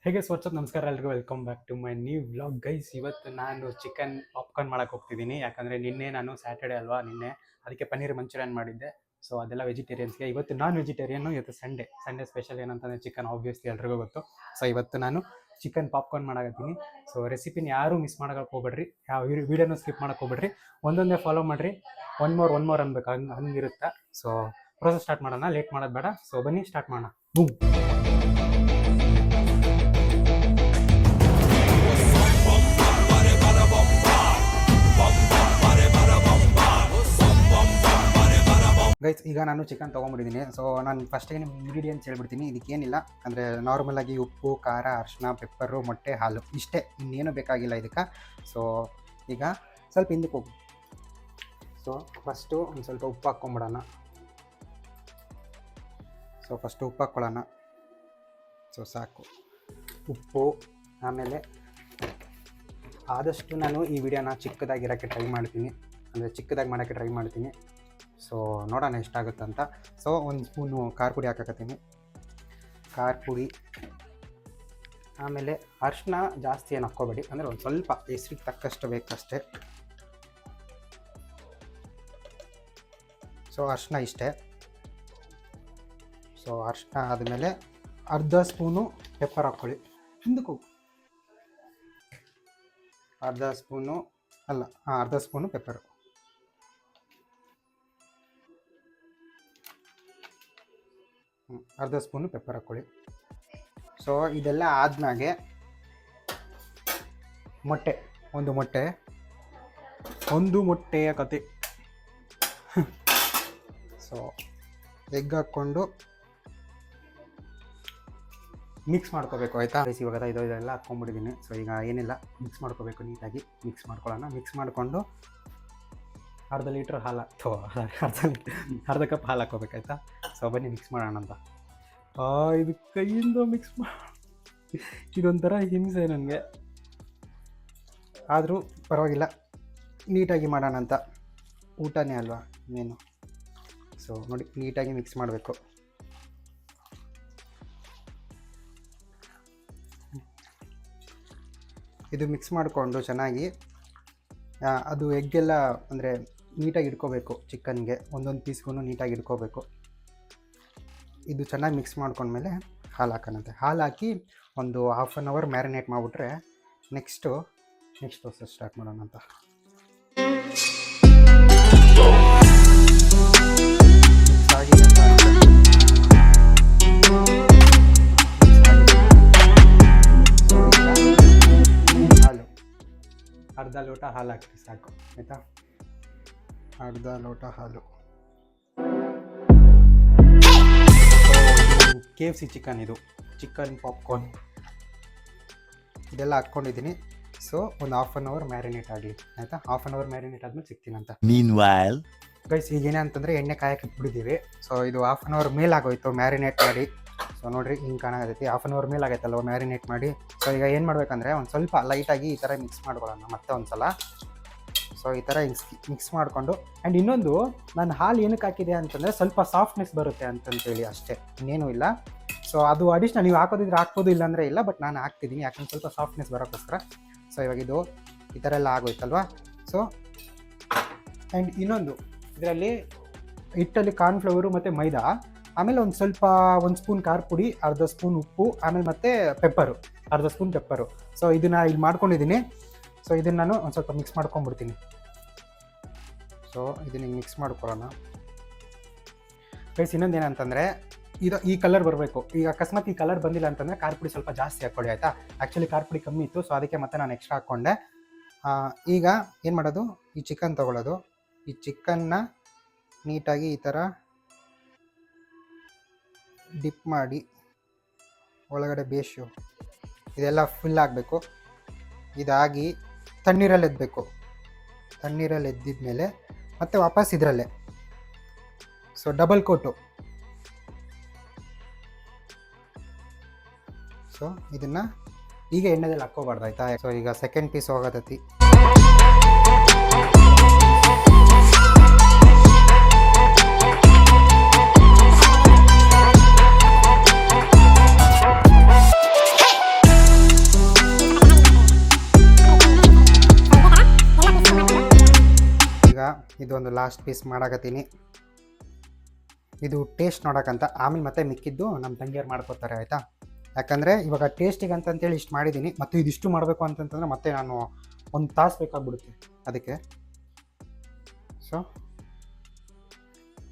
ಹೇಗೆ ವಾಟ್ಸಪ್ ನಮಸ್ಕಾರ ಎಲ್ರಿಗೂ welcome back to my new vlog guys. ಇವತ್ತು ನಾನು ಚಿಕನ್ ಪಾಪ್ಕಾರ್ನ್ ಮಾಡಕ್ಕೆ ಹೋಗ್ತಿದ್ದೀನಿ. ಯಾಕಂದರೆ ನಿನ್ನೆ ನಾನು ಸ್ಯಾಟರ್ಡೆ ಅಲ್ವಾ, ನಿನ್ನೆ ಅದಕ್ಕೆ ಪನ್ನೀರ್ ಮಂಚೂರಿಯನ್ ಮಾಡಿದ್ದೆ. ಸೊ ಅದೆಲ್ಲ ವೆಜಿಟೇರಿಯನ್ಸ್ಗೆ. ಇವತ್ತು ನಾನ್ ವೆಜಿಟೇರಿಯನ್ನು. ಇವತ್ತು ಸಂಡೇ ಸ್ಪೆಷಲ್ ಏನಂತಂದರೆ ಚಿಕನ್, ಆಬ್ವಿಯಸ್ಲಿ ಎಲ್ರಿಗೂ ಗೊತ್ತು. ಸೊ ಇವತ್ತು ನಾನು ಚಿಕನ್ ಪಾಪ್ಕಾರ್ನ್ ಮಾಡಕತ್ತೀನಿ. ಸೊ ರೆಸಿಪಿನ ಯಾರೂ ಮಿಸ್ ಮಾಡೋಕ್ಕೆ ಹೋಗ್ಬೇಡ್ರಿ, ಯಾವ ವೀಡಿಯೋನ ಸ್ಕಿಪ್ ಮಾಡೋಕ್ಕೆ ಹೋಗ್ಬೇಡ್ರಿ, ಒಂದೊಂದೇ ಫಾಲೋ ಮಾಡಿರಿ. ಒನ್ ಮೋರ್ ಅನ್ಬೇಕು, ಹಂಗಿರುತ್ತೆ. ಸೊ ಪ್ರೊಸೆಸ್ ಸ್ಟಾರ್ಟ್ ಮಾಡೋಣ, ಲೇಟ್ ಮಾಡೋದು ಬೇಡ. ಸೊ ಬನ್ನಿ ಸ್ಟಾರ್ಟ್ ಮಾಡೋಣ. ಬೂಮ್. ಗೈಸ್, ಈಗ ನಾನು ಚಿಕನ್ ತೊಗೊಂಬಿಟ್ಟಿದ್ದೀನಿ. ಸೊ ನಾನು ಫಸ್ಟಿಗೆ ನಿಮ್ಮ ಇಂಗ್ರೀಡಿಯೆಂಟ್ಸ್ ಹೇಳ್ಬಿಡ್ತೀನಿ. ಇದಕ್ಕೇನಿಲ್ಲ ಅಂದರೆ ನಾರ್ಮಲಾಗಿ ಉಪ್ಪು, ಖಾರ, ಅರಿಶಿನ, ಪೆಪ್ಪರು, ಮೊಟ್ಟೆ, ಹಾಲು, ಇಷ್ಟೇ, ಇನ್ನೇನು ಬೇಕಾಗಿಲ್ಲ ಇದಕ್ಕೆ. ಸೊ ಈಗ ಸ್ವಲ್ಪ ಹಿಂದಕ್ಕೆ ಹೋಗಿ. ಸೊ ಫಸ್ಟು ಒಂದು ಸ್ವಲ್ಪ ಉಪ್ಪು ಹಾಕ್ಕೊಂಬಿಡೋಣ. ಸೊ ಫಸ್ಟು ಉಪ್ಪು ಹಾಕ್ಕೊಳ್ಳೋಣ. ಸೊ ಸಾಕು ಉಪ್ಪು. ಆಮೇಲೆ ಆದಷ್ಟು ನಾನು ಈ ವಿಡಿಯೋನ ಚಿಕ್ಕದಾಗಿರೋಕ್ಕೆ ಟ್ರೈ ಮಾಡ್ತೀನಿ, ಅಂದರೆ ಚಿಕ್ಕದಾಗಿ ಮಾಡೋಕ್ಕೆ ಟ್ರೈ ಮಾಡ್ತೀನಿ. ಸೊ ನೋಡೋಣ ಎಷ್ಟಾಗುತ್ತಂತ. ಸೊ ಒಂದು ಸ್ಪೂನು ಖಾರ ಪುಡಿ ಹಾಕಕತ್ತೀನಿ, ಖಾರ ಪುಡಿ. ಆಮೇಲೆ ಅರಿಶಿನ ಜಾಸ್ತಿ ಏನು ಹಾಕ್ಕೋಬೇಡಿ, ಅಂದರೆ ಒಂದು ಸ್ವಲ್ಪ ಹೆಸ್ರಿಗೆ ತಕ್ಕಷ್ಟು ಬೇಕಷ್ಟೇ. ಸೊ ಅರಿಶಿನ ಇಷ್ಟೇ. ಸೊ ಅರಿಶಿನ ಆದಮೇಲೆ ಅರ್ಧ ಸ್ಪೂನು ಪೆಪ್ಪರ್ ಹಾಕ್ಕೊಳ್ಳಿ. ಹಿಂದಕ್ಕೆ ಅರ್ಧ ಸ್ಪೂನು ಪೆಪ್ಪರು. ಅರ್ಧ ಸ್ಪೂನು ಪೆಪ್ಪರ್ ಹಾಕ್ಕೊಳ್ಳಿ. ಸೊ ಇದೆಲ್ಲ ಆದ್ಮೇಲೆ ಒಂದು ಮೊಟ್ಟೆಯ ಕತೆ. ಸೊ ಎಗ್ ಹಾಕ್ಕೊಂಡು ಮಿಕ್ಸ್ ಮಾಡ್ಕೋಬೇಕು, ಆಯಿತಾ. ಇವಾಗ ಇದೆಲ್ಲ ಹಾಕ್ಕೊಂಡ್ಬಿಟ್ಟಿದ್ದೀನಿ. ಸೊ ಈಗ ಏನಿಲ್ಲ, ಮಿಕ್ಸ್ ಮಾಡ್ಕೋಬೇಕು, ನೀಟಾಗಿ ಮಿಕ್ಸ್ ಮಾಡ್ಕೊಳ್ಳೋಣ. ಮಿಕ್ಸ್ ಮಾಡಿಕೊಂಡು ಅರ್ಧ ಲೀಟ್ರ್ ಹಾಲು ಅರ್ಧ ಕಪ್ ಹಾಲು ಹಾಕ್ಕೋಬೇಕಾಯ್ತಾ. ಸೊ ಬನ್ನಿ ಮಿಕ್ಸ್ ಮಾಡೋಣ ಅಂತ. ಇದು ಕೈಯಿಂದ ಮಿಕ್ಸ್ ಇದೊಂಥರ ಹಿಂಸೆ ನನಗೆ, ಆದರೂ ಪರವಾಗಿಲ್ಲ, ನೀಟಾಗಿ ಮಾಡೋಣ ಅಂತ. ಊಟನೇ ಅಲ್ವಾ ಇನ್ನೇನು. ಸೊ ನೋಡಿ, ನೀಟಾಗಿ ಮಿಕ್ಸ್ ಮಾಡಬೇಕು. ಇದು ಮಿಕ್ಸ್ ಮಾಡಿಕೊಂಡು ಚೆನ್ನಾಗಿ ಅದು ಎಗ್ಗೆಲ್ಲ ಅಂದರೆ ನೀಟಾಗಿ ಇಟ್ಕೋಬೇಕು. ಚಿಕನ್ಗೆ ಒಂದೊಂದು ಪೀಸ್ಗೂ ನೀಟಾಗಿ ಇಟ್ಕೋಬೇಕು. ಇದು ಚೆನ್ನಾಗಿ ಮಿಕ್ಸ್ ಮಾಡ್ಕೊಂಡ್ಮೇಲೆ ಹಾಲು ಹಾಕೋಣಂತೆ. ಹಾಲು ಹಾಕಿ ಒಂದು ಹಾಫ್ ಆನ್ ಅವರ್ ಮ್ಯಾರಿನೇಟ್ ಮಾಡಿಬಿಟ್ರೆ ನೆಕ್ಸ್ಟ್ ಪ್ರೊಸೆಸ್ ಸ್ಟಾರ್ಟ್ ಮಾಡೋಣ ಅಂತ. ಅರ್ಧ ಲೋಟ ಹಾಲು ಹಾಕಿ ಸಾಕು, ಆಯಿತಾ. ಅರ್ಧ ಲೋಟ ಹಾಲು. KFC ಚಿಕನ್, ಇದು ಚಿಕನ್ ಪಾಪ್ಕಾರ್ನ್ ಇದೆಲ್ಲ ಹಾಕ್ಕೊಂಡಿದ್ದೀನಿ. ಸೊ ಒಂದು ಹಾಫ್ ಆನ್ ಅವರ್ ಮ್ಯಾರಿನೇಟ್ ಆಗಲಿ, ಆಯಿತಾ. ಹಾಫ್ ಆನ್ ಅವರ್ ಮ್ಯಾರಿನೇಟ್ ಆದಮೇಲೆ ಸಿಗ್ತೀನಂತ. Meanwhile, ಗೈಸ್, ಈಗೇನೆ ಅಂತಂದರೆ ಎಣ್ಣೆ ಕಾಯಕ್ಕೆ ಇಟ್ಬಿಟ್ಟಿದ್ದೀವಿ. ಸೊ ಇದು ಹಾಫ್ ಆನ್ ಅವರ್ ಮೇಲೆ ಆಗೋಯ್ತು ಮ್ಯಾರಿನೇಟ್ ಮಾಡಿ. ಸೊ ನೋಡಿರಿ, ಹಿಂಗೆ ಕಾಣಾಗತ್ತೈತಿ. ಹಾಫ್ ಆನ್ ಅವರ್ ಮೇಲೆ ಆಗೈತಲ್ವ ಮ್ಯಾರಿನೇಟ್ ಮಾಡಿ. ಸೊ ಈಗ ಏನು ಮಾಡಬೇಕಂದ್ರೆ ಒಂದು ಸ್ವಲ್ಪ ಲೈಟಾಗಿ ಈ ಥರ ಮಿಕ್ಸ್ ಮಾಡ್ಕೊಳ್ಳೋಣ ಮತ್ತೆ ಒಂದು ಸಲ. ಸೊ ಈ ಥರ ಮಿಕ್ಸ್ ಮಾಡಿಕೊಂಡು, ಆ್ಯಂಡ್ ಇನ್ನೊಂದು, ನಾನು ಹಾಲು ಏನಕ್ಕೆ ಹಾಕಿದೆ ಅಂತಂದರೆ ಸ್ವಲ್ಪ ಸಾಫ್ಟ್ನೆಸ್ ಬರುತ್ತೆ ಅಂತಂತೇಳಿ, ಅಷ್ಟೇ, ಇನ್ನೇನು ಇಲ್ಲ. ಸೊ ಅದು ಅಡಿಷ್ನಲ್, ನೀವು ಹಾಕೋದಿದ್ರೆ ಹಾಕ್ಬೋದು, ಇಲ್ಲಾಂದರೆ ಇಲ್ಲ. ಬಟ್ ನಾನು ಹಾಕ್ತಿದ್ದೀನಿ ಯಾಕಂದ್ರೆ ಸ್ವಲ್ಪ ಸಾಫ್ಟ್ನೆಸ್ ಬರೋಕ್ಕೋಸ್ಕರ. ಸೊ ಇವಾಗ ಇದು ಈ ಥರ ಎಲ್ಲ ಆಗೋಯ್ತಲ್ವ. ಸೊ ಆ್ಯಂಡ್ ಇನ್ನೊಂದು, ಇದರಲ್ಲಿ ಹಿಟ್ಟಲ್ಲಿ ಕಾರ್ನ್ಫ್ಲವರು ಮತ್ತು ಮೈದಾ, ಆಮೇಲೆ ಒಂದು ಸ್ಪೂನ್ ಖಾರ ಪುಡಿ, ಅರ್ಧ ಸ್ಪೂನ್ ಉಪ್ಪು, ಆಮೇಲೆ ಮತ್ತು ಪೆಪ್ಪರು, ಅರ್ಧ ಸ್ಪೂನ್ ಪೆಪ್ಪರು. ಸೊ ಇದನ್ನು ಇಲ್ಲಿ ಮಾಡ್ಕೊಂಡಿದ್ದೀನಿ. ಸೊ ಇದನ್ನು ನಾನು ಒಂದು ಸ್ವಲ್ಪ ಮಿಕ್ಸ್ ಮಾಡ್ಕೊಂಡ್ಬಿಡ್ತೀನಿ. ಸೊ ಇದನ್ನು ಮಿಕ್ಸ್ ಮಾಡ್ಕೊಳ್ಳೋಣ. ಗೈಸ್, ಇನ್ನೊಂದು ಏನಂತಂದರೆ, ಈ ಕಲರ್ ಬರಬೇಕು. ಈಗ ಅಕಸ್ಮಾತ್ ಈ ಕಲರ್ ಬಂದಿಲ್ಲ ಅಂತಂದರೆ ಖಾರ ಪುಡಿ ಸ್ವಲ್ಪ ಜಾಸ್ತಿ ಹಾಕ್ಕೊಳ್ಳಿ, ಆಯಿತಾ. ಆ್ಯಕ್ಚುಲಿ ಖಾರ ಪುಡಿ ಕಮ್ಮಿ ಇತ್ತು, ಸೊ ಅದಕ್ಕೆ ಮತ್ತೆ ನಾನು ಎಕ್ಸ್ಟ್ರಾ ಹಾಕ್ಕೊಂಡೆ. ಈಗ ಏನು ಮಾಡೋದು, ಈ ಚಿಕನ್ ತೊಗೊಳ್ಳೋದು. ಈ ಚಿಕನ್ನ ನೀಟಾಗಿ ಈ ಥರ ಡಿಪ್ ಮಾಡಿ ಒಳಗಡೆ ಬೇಷು ಇದೆಲ್ಲ ಫುಲ್ ಆಗಬೇಕು. ಇದಾಗಿ ತಣ್ಣೀರಲ್ಲಿ ಎದ್ದಬೇಕು. ತಣ್ಣೀರಲ್ಲಿ ಎದ್ದಿದ್ಮೇಲೆ ಮತ್ತೆ ವಾಪಸ್ ಇದರಲ್ಲೇ. So double coat. ಸೊ ಇದನ್ನು ಈಗ ಎಣ್ಣೆದಲ್ಲಿ ಹಾಕ್ಕೋಬಾರ್ದು, ಆಯಿತಾ. ಸೊ ಈಗ ಸೆಕೆಂಡ್ ಪೀಸ್ ಹೋಗೋದತಿ. ಇದೊಂದು ಲಾಸ್ಟ್ ಪೀಸ್ ಮಾಡಾಕತ್ತೀನಿ. ಇದು ಟೇಸ್ಟ್ ನೋಡೋಕ್ಕಂತ, ಆಮೇಲೆ ಮತ್ತೆ ಮಿಕ್ಕಿದ್ದು ನಮ್ಮ ತಂಗಿಯರು ಮಾಡ್ಕೋತಾರೆ ಆಯಿತಾ. ಯಾಕಂದರೆ ಇವಾಗ ಟೇಸ್ಟಿಗೆ ಅಂತಂತೇಳಿ ಇಷ್ಟು ಮಾಡಿದ್ದೀನಿ, ಮತ್ತು ಇದಿಷ್ಟು ಮಾಡಬೇಕು ಅಂತಂತಂದರೆ ಮತ್ತೆ ನಾನು 1 ತಾಸು ಬೇಕಾಗ್ಬಿಡುತ್ತೆ ಅದಕ್ಕೆ. ಸೊ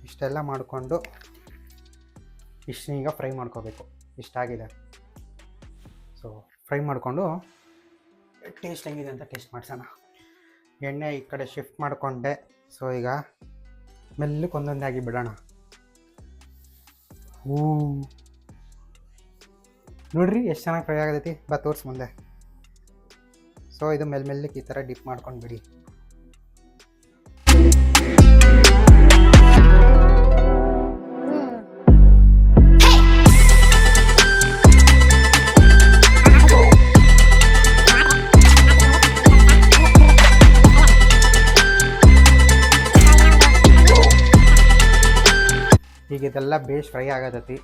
ಇಷ್ಟೆಲ್ಲ ಮಾಡಿಕೊಂಡು ಈಗ ಫ್ರೈ ಮಾಡ್ಕೋಬೇಕು. ಇಷ್ಟಾಗಿದೆ. ಸೊ ಫ್ರೈ ಮಾಡಿಕೊಂಡು ಟೇಸ್ಟ್ ಹೆಂಗಿದೆ ಅಂತ ಟೇಸ್ಟ್ ಮಾಡ್ಸೋಣ. ಎಣ್ಣೆ ಈ ಕಡೆ ಶಿಫ್ಟ್ ಮಾಡಿಕೊಂಡೆ. ಸೊ ಈಗ ಮೆಲ್ಲಕ್ಕೆ ಒಂದೊಂದಾಗಿ ಬಿಡೋಣ. ನೋಡ್ರಿ ಎಷ್ಟು ಚೆನ್ನಾಗಿ ಫ್ರೈ ಆಗತೈತಿ. ತೋರಿಸಿ ಮುಂದೆ. ಸೊ ಇದು ಮೆಲ್ಲಕ್ಕೆ ಈ ಥರ ಡಿಪ್ ಮಾಡ್ಕೊಂಡು ಬಿಡಿ. ಈಗ ಇದೆಲ್ಲ ಬೇಸ್ ಫ್ರೈ ಆಗತೈತಿ.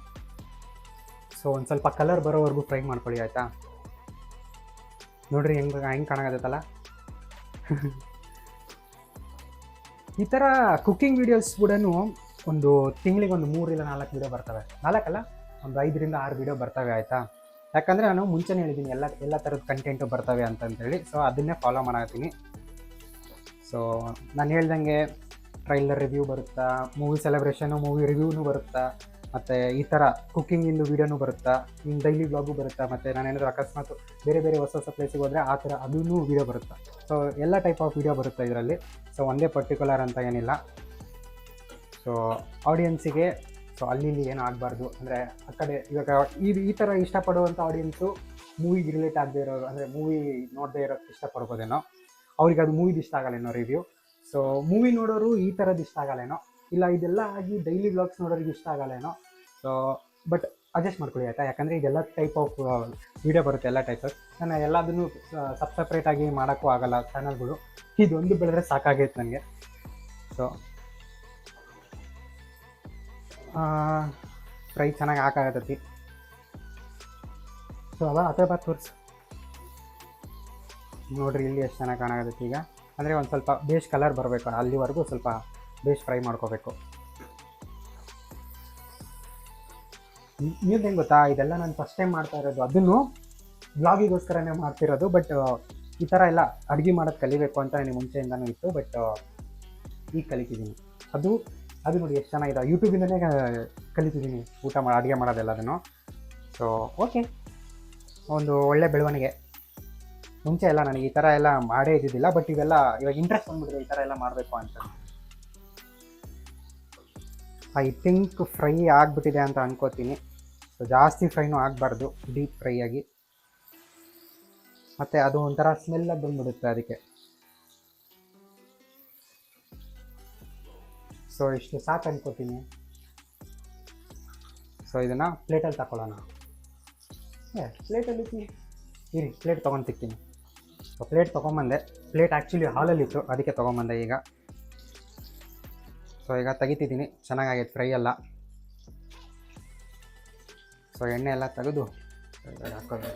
ಸೊ ಒಂದು ಸ್ವಲ್ಪ ಕಲರ್ ಬರೋವರೆಗೂ ಫ್ರೈ ಮಾಡ್ಕೊಳ್ಳಿ ಆಯಿತಾ. ನೋಡ್ರಿ ಹೆಂಗೆ ಕಾಣಾಗತ್ತಲ್ಲ. ಈ ಥರ ಕುಕ್ಕಿಂಗ್ ವೀಡಿಯೋಸ್ ಕೂಡ ಒಂದು ತಿಂಗಳಿಗೆ ಒಂದು 3 ಇಲ್ಲ 4 ವೀಡಿಯೋ ಬರ್ತವೆ. 4 ಅಲ್ಲ, ಒಂದು 5 ರಿಂದ 6 ವೀಡಿಯೋ ಬರ್ತವೆ ಆಯಿತಾ. ಯಾಕಂದರೆ ನಾನು ಮುಂಚೆನೇ ಹೇಳಿದ್ದೀನಿ ಎಲ್ಲ ಥರದ ಕಂಟೆಂಟು ಬರ್ತವೆ ಅಂತಂತೇಳಿ. ಸೊ ಅದನ್ನೇ ಫಾಲೋ ಮಾಡತ್ತೀನಿ. ಸೊ ನಾನು ಹೇಳ್ದಂಗೆ ಟ್ರೈಲರ್ ರಿವ್ಯೂ ಬರುತ್ತಾ, ಮೂವಿ ಸೆಲೆಬ್ರೇಷನು, ಮೂವಿ ರಿವ್ಯೂನು ಬರುತ್ತಾ, ಮತ್ತು ಈ ಥರ ಕುಕ್ಕಿಂಗಿಂದು ವೀಡಿಯೋನು ಬರುತ್ತಾ, ಇನ್ನು ಡೈಲಿ ವ್ಲಾಗು ಬರುತ್ತಾ, ಮತ್ತು ನಾನೇನಾದರೂ ಅಕಸ್ಮಾತ್ ಬೇರೆ ಹೊಸ ಪ್ಲೇಸಿಗೆ ಹೋದರೆ ಆ ಥರ ಅದೂ ವೀಡಿಯೋ ಬರುತ್ತಾ. ಸೊ ಎಲ್ಲ ಟೈಪ್ ಆಫ್ ವೀಡಿಯೋ ಬರುತ್ತೆ ಇದರಲ್ಲಿ. ಸೊ ಒಂದೇ ಪರ್ಟಿಕ್ಯುಲರ್ ಅಂತ ಏನಿಲ್ಲ. ಸೊ ಆಡಿಯನ್ಸಿಗೆ ಸೊ ಅಲ್ಲಿ ಏನು ಆಗಬಾರ್ದು ಅಂದರೆ ಆ ಕಡೆ ಇವಾಗ ಈ ಥರ ಇಷ್ಟಪಡುವಂಥ ಆಡಿಯನ್ಸು ಮೂವಿಗೆ ರಿಲೇಟ್ ಆಗದೆ ಇರೋರು, ಅಂದರೆ ಮೂವಿ ನೋಡದೇ ಇರೋಕ್ಕೆ ಇಷ್ಟಪಡ್ಬೋದೇನೋ, ಅವ್ರಿಗೆ ಅದು ಮೂವಿದು ಇಷ್ಟ ಆಗಲ್ಲೇನೋ ರಿವ್ಯೂ. ಸೊ ಮೂವಿ ನೋಡೋರು ಈ ಥರದ್ದು ಇಷ್ಟ ಆಗಲ್ಲೇನೋ, ಇಲ್ಲ ಇದೆಲ್ಲ ಆಗಿ ಡೈಲಿ ವ್ಲಾಗ್ಸ್ ನೋಡೋರಿಗೆ ಇಷ್ಟ ಆಗಲ್ಲೇನೋ. ಸೊ ಬಟ್ ಅಡ್ಜಸ್ಟ್ ಮಾಡ್ಕೊಳ್ಳಿ ಆಯಿತಾ. ಯಾಕಂದರೆ ಇದೆಲ್ಲ ಟೈಪ್ ಆಫ್ ವೀಡಿಯೋ ಬರುತ್ತೆ, ಎಲ್ಲ ಟೈಪ್. ನಾನು ಎಲ್ಲದನ್ನು ಸಪ್ರೇಟಾಗಿ ಮಾಡೋಕ್ಕೂ ಆಗಲ್ಲ ಚಾನಲ್ಗಳು. ಇದೊಂದು ಬೆಳೆದ್ರೆ ಸಾಕಾಗೈತೆ ನನಗೆ. ಸೊ ಫ್ರೈ ಚೆನ್ನಾಗಿ ಹಾಕಾಗತ್ತೈತಿ. ಸೊ ಅದೇ ತೋರಿಸು. ನೋಡಿರಿ ಇಲ್ಲಿ ಎಷ್ಟು ಚೆನ್ನಾಗಿ ಕಾಣಾಗತ್ತೈತಿ. ಈಗ ಅಂದರೆ ಒಂದು ಸ್ವಲ್ಪ ಬೇಸ್ ಕಲರ್ ಬರಬೇಕು, ಅಲ್ಲಿವರೆಗೂ ಸ್ವಲ್ಪ ಬೇಸ್ ಫ್ರೈ ಮಾಡ್ಕೋಬೇಕು. ನೀವು ಹೆಂಗೆ ಗೊತ್ತಾ, ಇದೆಲ್ಲ ನಾನು ಫಸ್ಟ್ ಟೈಮ್ ಮಾಡ್ತಾ ಇರೋದು, ಅದನ್ನು ಬ್ಲಾಗಿಗೋಸ್ಕರನೇ ಮಾಡ್ತಿರೋದು. ಬಟ್ ಈ ಥರ ಎಲ್ಲ ಅಡುಗೆ ಮಾಡೋದು ಕಲಿಬೇಕು ಅಂತ ನನಗೆ ಮುಂಚೆಯಿಂದನೂ ಇತ್ತು. ಬಟ್ ಈಗ ಕಲಿತಿದ್ದೀನಿ. ಅದು ನೋಡಿ ಎಷ್ಟು ಚೆನ್ನಾಗಿದೆ. ಯೂಟ್ಯೂಬಿಂದನೇ ಕಲಿತಿದ್ದೀನಿ ಅಡುಗೆ ಮಾಡೋದೆಲ್ಲದನ್ನು. ಸೊ ಓಕೆ, ಒಂದು ಒಳ್ಳೆ ಬೆಳವಣಿಗೆ. ಮುಂಚೆ ಎಲ್ಲ ನನಗೆ ಈ ಥರ ಎಲ್ಲ ಮಾಡೇ ಇದ್ದಿದ್ದಿಲ್ಲ. ಬಟ್ ಇವೆಲ್ಲ ಇವಾಗ ಇಂಟ್ರೆಸ್ಟ್ ಬಂದ್ಬಿಟ್ಟಿದೆ ಈ ಥರ ಎಲ್ಲ ಮಾಡಬೇಕು ಅಂತ. ಐ ಥಿಂಕ್ ಫ್ರೈ ಆಗಿಬಿಟ್ಟಿದೆ ಅಂತ ಅನ್ಕೋತೀನಿ. ಸೊ ಜಾಸ್ತಿ ಫ್ರೈನೂ ಆಗಬಾರ್ದು, ಡೀಪ್ ಫ್ರೈ ಆಗಿ, ಮತ್ತು ಅದು ಒಂಥರ ಸ್ಮೆಲ್ಲಾಗಿ ಬಂದ್ಬಿಡುತ್ತೆ ಅದಕ್ಕೆ. ಸೊ ಇಷ್ಟು ಸಾಕು ಅನ್ಕೋತೀನಿ. ಸೊ ಇದನ್ನು ಪ್ಲೇಟಲ್ಲಿ ತಗೊಳ್ಳೋಣ. ಪ್ಲೇಟಲ್ಲಿ ಇರಿ, ಪ್ಲೇಟ್ ತೊಗೊಂಡು ತಿಕ್ತೀನಿ. ಸೊ ಪ್ಲೇಟ್ ತೊಗೊಂಬಂದೆ. ಪ್ಲೇಟ್ ಆ್ಯಕ್ಚುಲಿ ಹಾಲಲ್ಲಿತ್ತು, ಅದಕ್ಕೆ ತೊಗೊಂಬಂದೆ ಈಗ. ಸೊ ಈಗ ತೆಗಿತಿದ್ದೀನಿ. ಚೆನ್ನಾಗಾಗೈತೆ ಫ್ರೈ ಎಲ್ಲ. ಸೊ ಎಣ್ಣೆ ಎಲ್ಲ ತೆಗೆದು ಹಾಕೋದು.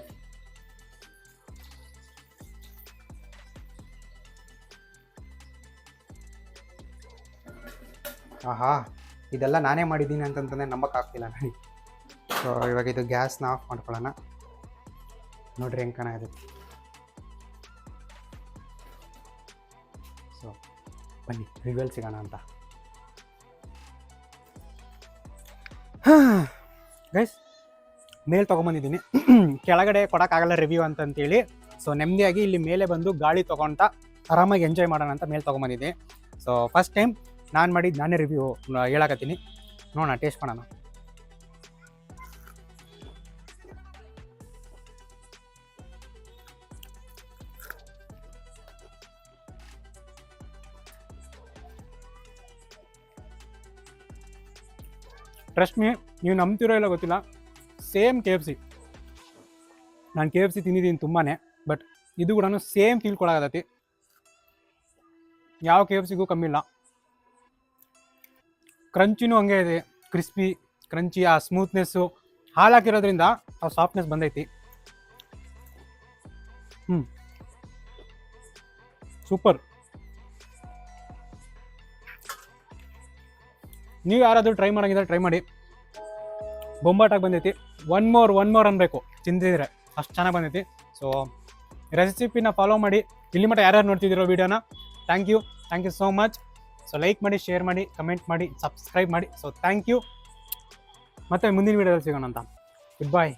ಆಹಾ, ಇದೆಲ್ಲ ನಾನೇ ಮಾಡಿದ್ದೀನಿ ಅಂತಂತಂದರೆ ನಂಬಕ್ಕಾಗ್ತಿಲ್ಲ ನನಗೆ. ಸೊ ಇವಾಗ ಇದು ಗ್ಯಾಸ್ನ ಆಫ್ ಮಾಡ್ಕೊಳ್ಳೋಣ. ನೋಡ್ರಿ ಹೆಂಗೆ ಕಾಣಾಗತ್ತೆ. ಸೊ ಬನ್ನಿ ರಿವ್ಯೂಲ್ ಸಿಗೋಣ ಅಂತ. ಗೈಸ್, ಮೇಲೆ ತೊಗೊಂಬಂದಿದ್ದೀನಿ. ಕೆಳಗಡೆ ಕೊಡೋಕ್ಕಾಗಲ್ಲ ರಿವ್ಯೂ ಅಂತಂತೇಳಿ. ಸೊ ನೆಮ್ಮದಿಯಾಗಿ ಇಲ್ಲಿ ಮೇಲೆ ಬಂದು ಗಾಳಿ ತೊಗೊಳ್ತಾ ಆರಾಮಾಗಿ ಎಂಜಾಯ್ ಮಾಡೋಣ ಅಂತ ಮೇಲೆ ತೊಗೊಂಬಂದಿದ್ದೀನಿ. ಸೊ ಫಸ್ಟ್ ಟೈಮ್ ನಾನು ಮಾಡಿದ್ದು ನಾನೇ ರಿವ್ಯೂ ಹೇಳಕತ್ತೀನಿ. ನೋಡೋಣ, ಟೇಸ್ಟ್ ಮಾಡೋಣ. ಟ್ರಸ್ಟ್ ಮೀ, ನೀವು ನಂಬ್ತಿರೋ ಇಲ್ಲ ಗೊತ್ತಿಲ್ಲ, ಸೇಮ್ KFC. ನಾನು KFC ತಿಂದಿದ್ದೀನಿ ತುಂಬಾ. ಬಟ್ ಇದು ಕೂಡ ಸೇಮ್ ಫೀಲ್ ಕೊಡಾಗತ್ತೈತಿ. ಯಾವ KFCಗೂ ಕಮ್ಮಿ ಇಲ್ಲ. ಕ್ರಂಚಿನೂ ಹಂಗೆ ಇದೆ, ಕ್ರಿಸ್ಪಿ ಕ್ರಂಚಿ. ಆ ಸ್ಮೂತ್ನೆಸ್ಸು ಹಾಲು ಹಾಕಿರೋದ್ರಿಂದ ಆ ಸಾಫ್ಟ್ನೆಸ್ ಬಂದೈತಿ. ಸೂಪರ್. ನೀವು ಯಾರಾದರೂ ಟ್ರೈ ಮಾಡೋಂಗಿದ್ರೆ ಟ್ರೈ ಮಾಡಿ. ಬೊಂಬಾಟಾಗಿ ಬಂದೈತಿ. ಒನ್ ಮೋರ್ ಅನ್ಬೇಕು ತಿಂದಿದ್ರೆ, ಅಷ್ಟು ಚೆನ್ನಾಗಿ ಬಂದೈತಿ. ಸೊ ರೆಸಿಪಿನ ಫಾಲೋ ಮಾಡಿ. ಇಲ್ಲಿ ಮಟ್ಟ ಯಾರ್ಯಾರು ನೋಡ್ತಿದ್ದೀರೋ ವೀಡಿಯೋನ, thank you so much. So like ಮಾಡಿ, ಶೇರ್ ಮಾಡಿ, ಕಮೆಂಟ್ ಮಾಡಿ, ಸಬ್ಸ್ಕ್ರೈಬ್ ಮಾಡಿ. So thank you. ಮತ್ತೆ ಮುಂದಿನ ವೀಡಿಯೋದಲ್ಲಿ ಸಿಗೋಣ ಅಂತ. ಗುಡ್ ಬಾಯ್.